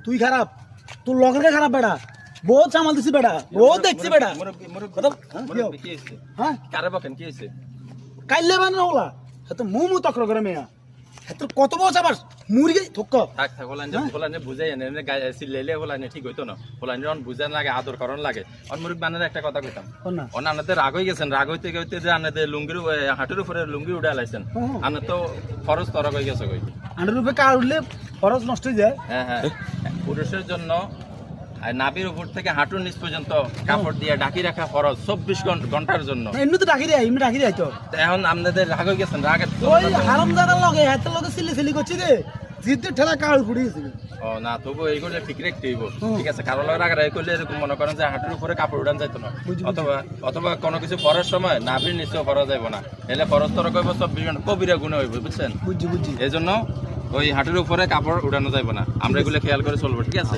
তুই খারাপ তোর লগের খারাপ বেটা বহুত সামাল দিছি বেটা বহুত দেখছি বেটা হ্যাঁ কারে বকেন কি হয়েছে কাইলে মানে হলা এত মুমু তক্র করে মেয়া এত কত বছর আবার মুরগি থক্ক থাক থাক হোলানে বুঝাই এনে সিলাইলে হোলানে ঠিক হইতো না হোলানে অন বুঝান লাগে আদর করণ লাগে অন মুরগ বানের একটা কথা কইতাম অন আনাদের রাগ হয়ে গেছেন রাগ হইতে হইতে যে আনাদের লুঙ্গির হাঁটুর উপরে লুঙ্গি উড়ে লাইছেন আনা তো খরচ তরক হয়ে গেছে কই আন্ডার রূপে কার উঠলে খরচ নষ্ট হয়ে যায় হ্যাঁ হ্যাঁ পুরুষের জন্য নাভির উপর থেকে হাঁটুর নিচ পর্যন্ত কাপড় দিয়ে ঢাকি রাখা ফরজ 24 ঘন্টার জন্য এমনি তো ডাকি দেয় তো এখন আপনাদের রাগ হয়ে গেছেন রাগের ওই হারামজাদার লগে হাতের লগে সিলি করছি রে জিদ্দের ঠেলা কাল ফুড়ে গেছে ও না তবু এইগুলো ঠিক রাখতে হইব ঠিক আছে কারো লগে রাগ রাগ করলে এরকম মনে করেন যে হাঁটুর উপরে কাপড় উড়ান যাইতো না অথবা কোনো কিছু পরার সময় নাভির নিচেও পরা যাইব না এলে ফরজ তরক হইব 24 ঘন্টা কবিরা গুণে হইব বুঝছেন বুঝছি এই জন্য ওই হাঁটুর উপরে কাপড় উড়ানো যাইব না আমরা এগুলো খেয়াল করে চলবো ঠিক আছে